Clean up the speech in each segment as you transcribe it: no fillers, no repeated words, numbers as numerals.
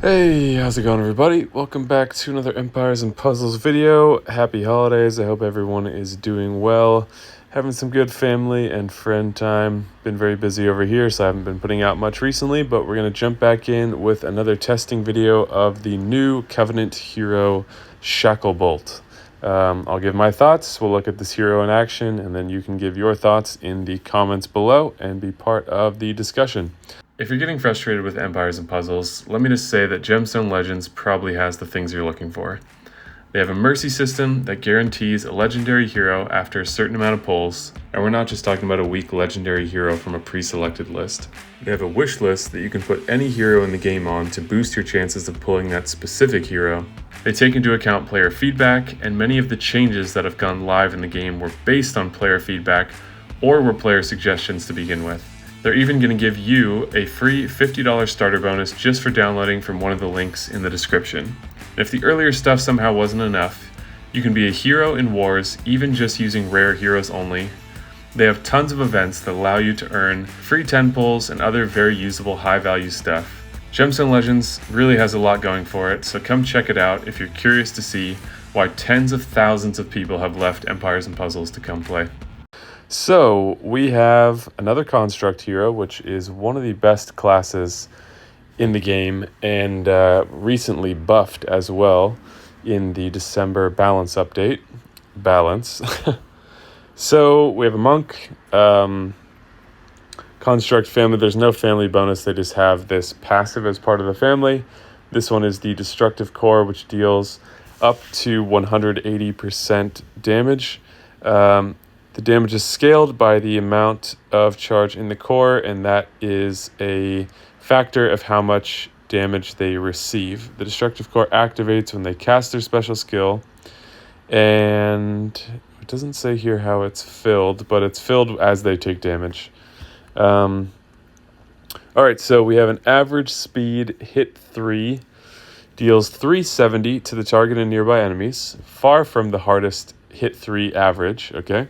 Hey, how's it going, everybody? Welcome back to another Empires and Puzzles video. Happy holidays. I hope everyone is doing well, having some good family and friend time. Been very busy over here, so I haven't been putting out much recently, but we're going to jump back in with another testing video of the new Covenant hero, SHACKLEBOLT. I'll give my thoughts, we'll look at this hero in action, and then you can give your thoughts in the comments below and be part of the discussion. If you're getting frustrated with Empires and Puzzles, let me just say that Gemstone Legends probably has the things you're looking for. They have a mercy system that guarantees a legendary hero after a certain amount of pulls, and we're not just talking about a weak legendary hero from a pre-selected list. They have a wish list that you can put any hero in the game on to boost your chances of pulling that specific hero. They take into account player feedback, and many of the changes that have gone live in the game were based on player feedback or were player suggestions to begin with. They're even going to give you a free $50 starter bonus just for downloading from one of the links in the description. If the earlier stuff somehow wasn't enough, you can be a hero in wars even just using rare heroes only. They have tons of events that allow you to earn free 10 pulls and other very usable high value stuff. Gemstone Legends really has a lot going for it, so come check it out if you're curious to see why tens of thousands of people have left Empires and Puzzles to come play. So we have another construct hero, which is one of the best classes in the game and recently buffed as well in the December balance update. Balance. So we have a monk, construct family. There's no family bonus. They just have this passive as part of the family. This one is the destructive core, which deals up to 180% damage. The damage is scaled by the amount of charge in the core, and that is a factor of how much damage they receive. The destructive core activates when they cast their special skill, and it doesn't say here how it's filled, but it's filled as they take damage. Alright, so we have an average speed hit 3, deals 370 to the target and nearby enemies, far from the hardest hit 3 average, okay?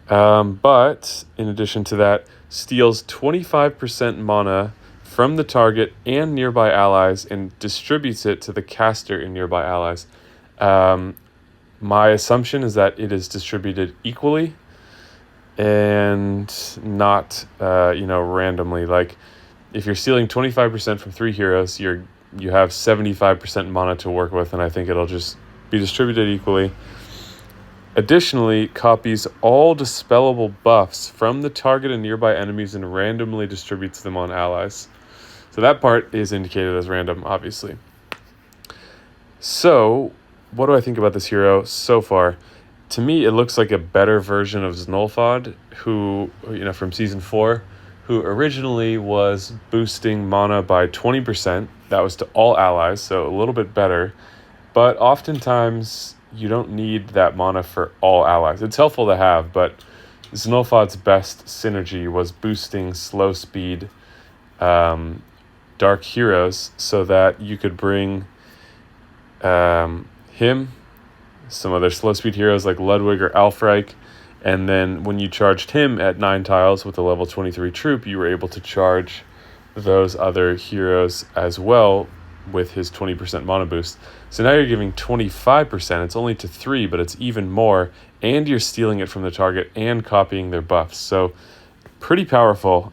But in addition to that, steals 25% mana from the target and nearby allies and distributes it to the caster and nearby allies. My assumption is that it is distributed equally and not, randomly. Like, if you're stealing 25% from 3 heroes, you have 75% mana to work with, and I think it'll just be distributed equally. Additionally, copies all dispellable buffs from the target and nearby enemies and randomly distributes them on allies. So that part is indicated as random, obviously. So, what do I think about this hero so far? To me, it looks like a better version of Znolfod, who, from Season 4, who originally was boosting mana by 20%. That was to all allies, so a little bit better. But oftentimes, you don't need that mana for all allies. It's helpful to have, but Znolfod's best synergy was boosting slow speed dark heroes so that you could bring him, some other slow speed heroes like Ludwig or Alfreich, and then when you charged him at 9 tiles with a level 23 troop, you were able to charge those other heroes as well with his 20% mana boost. So now you're giving 25%. It's only to 3, but it's even more, and you're stealing it from the target and copying their buffs. So pretty powerful.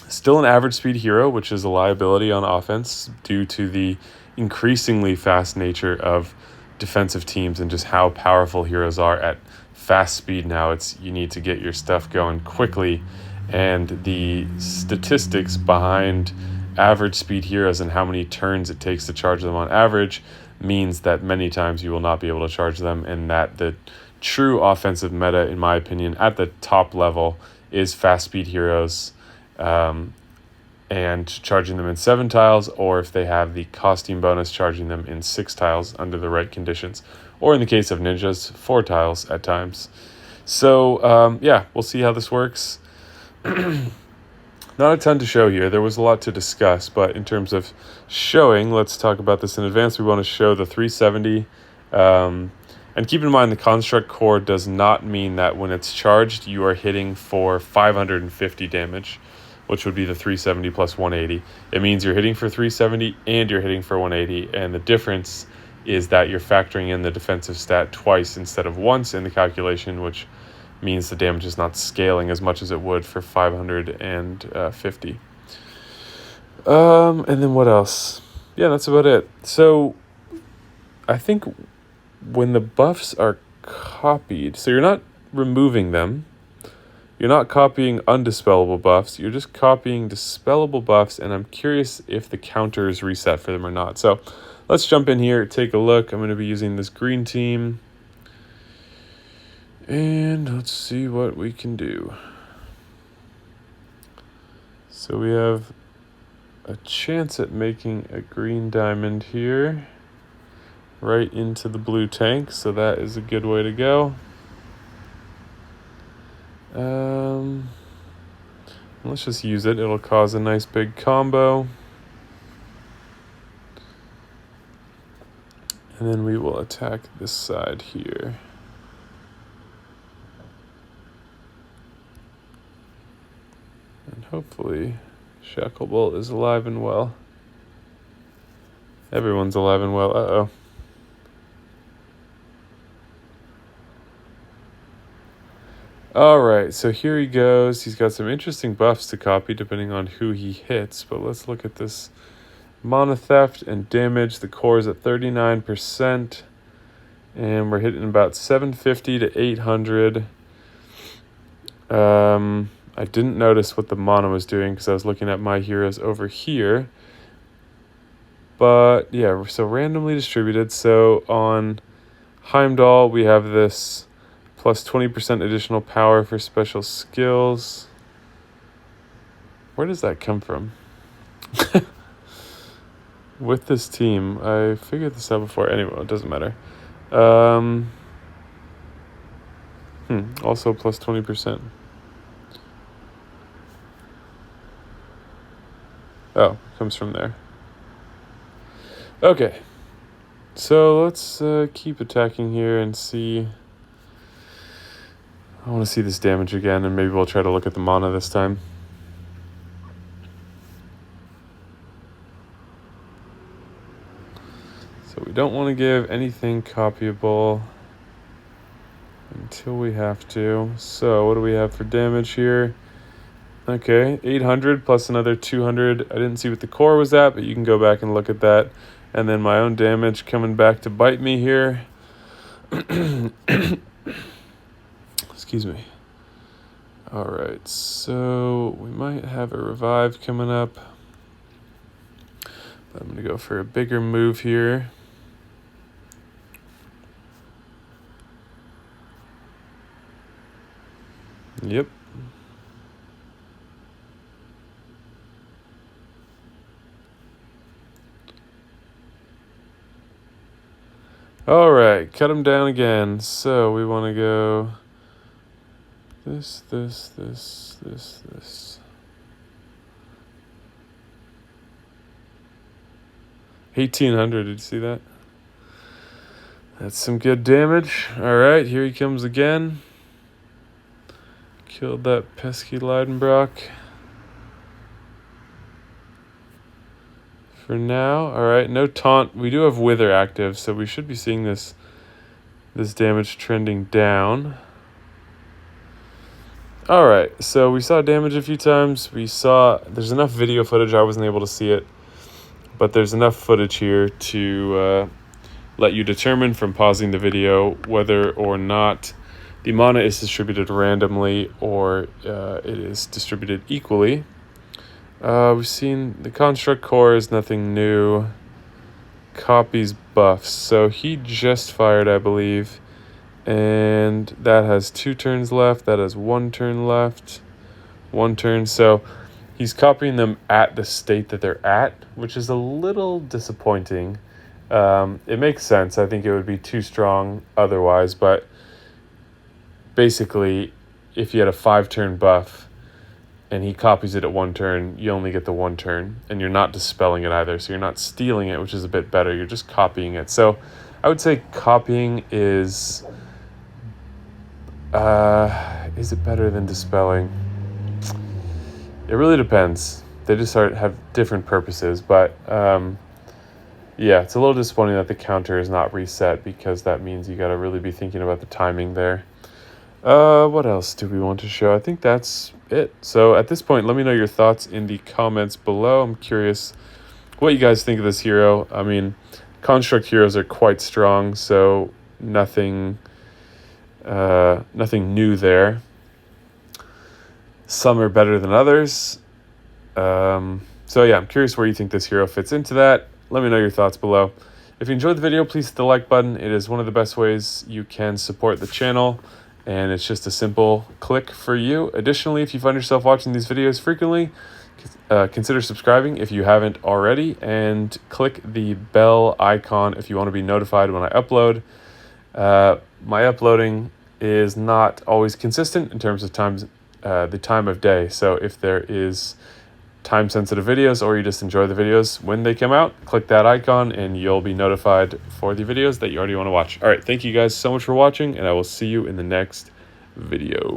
Still an average speed hero, which is a liability on offense due to the increasingly fast nature of defensive teams and just how powerful heroes are at fast speed now. You need to get your stuff going quickly, and the statistics behind average speed heroes and how many turns it takes to charge them on average means that many times you will not be able to charge them, and that the true offensive meta, in my opinion, at the top level is fast speed heroes and charging them in 7 tiles, or if they have the costume bonus, charging them in 6 tiles under the right conditions, or in the case of ninjas, 4 tiles at times. So we'll see how this works. Not a ton to show here. There was a lot to discuss, but in terms of showing, let's talk about this in advance. We want to show the 370. And keep in mind, the construct core does not mean that when it's charged, you are hitting for 550 damage. which would be the 370 plus 180. It means you're hitting for 370 and you're hitting for 180, and the difference is that you're factoring in the defensive stat twice instead of once in the calculation, which means the damage is not scaling as much as it would for 550. And then what else? Yeah, that's about it. So I think when the buffs are copied, so you're not removing them, you're not copying undispellable buffs, you're just copying dispellable buffs, and I'm curious if the counter is reset for them or not. So let's jump in here, take a look. I'm going to be using this green team, and let's see what we can do. So we have a chance at making a green diamond here right into the blue tank, so that is a good way to go. Let's just use it. It'll cause a nice big combo. And then we will attack this side here. And hopefully SHACKLEBOLT is alive and well. Everyone's alive and well. Uh-oh. All right, so here he goes. He's got some interesting buffs to copy depending on who he hits, but let's look at this mana theft and damage. The core is at 39%, and we're hitting about 750 to 800. I didn't notice what the mana was doing because I was looking at my heroes over here. But yeah, so randomly distributed. So on Heimdall, we have this plus 20% additional power for special skills. Where does that come from? With this team, I figured this out before. Anyway, it doesn't matter. Also plus 20%. Oh, comes from there. Okay. So let's keep attacking here and see. I want to see this damage again, and maybe we'll try to look at the mana this time. So we don't want to give anything copyable until we have to. So what do we have for damage here? Okay, 800 plus another 200. I didn't see what the core was at, but you can go back and look at that. And then my own damage coming back to bite me here. Excuse me. All right, so we might have a revive coming up. But I'm going to go for a bigger move here. Yep. All right, cut him down again. So we want to go this. 1800, did you see that? That's some good damage. All right, here he comes again. Killed that pesky Leidenbrock. For now, all right, no taunt. We do have Wither active, so we should be seeing this damage trending down. All right, so we saw damage a few times. There's enough video footage, I wasn't able to see it, but there's enough footage here to let you determine from pausing the video whether or not the mana is distributed randomly or it is distributed equally. We've seen the construct core is nothing new. Copies buffs. So he just fired, I believe. And that has 2 turns left. That has 1 turn left. 1 turn. So he's copying them at the state that they're at, which is a little disappointing. It makes sense. I think it would be too strong otherwise. But basically, if you had a 5-turn buff, and he copies it at 1 turn, you only get the 1 turn, and you're not dispelling it either, so you're not stealing it, which is a bit better, you're just copying it. So I would say copying is it better than dispelling? It really depends. They just have different purposes, but yeah, it's a little disappointing that the counter is not reset, because that means you got to really be thinking about the timing there. What else do we want to show? I think that's it. So at this point, let me know your thoughts in the comments below. I'm curious what you guys think of this hero. I mean, construct heroes are quite strong, so nothing new there. Some are better than others. So yeah, I'm curious where you think this hero fits into that. Let me know your thoughts below. If you enjoyed the video, please hit the like button. It is one of the best ways you can support the channel, and it's just a simple click for you. Additionally, if you find yourself watching these videos frequently, consider subscribing if you haven't already, and click the bell icon if you want to be notified when I upload. My uploading is not always consistent in terms of the time of day, so if there is time-sensitive videos, or you just enjoy the videos when they come out, click that icon and you'll be notified for the videos that you already want to watch. All right, thank you guys so much for watching, and I will see you in the next video.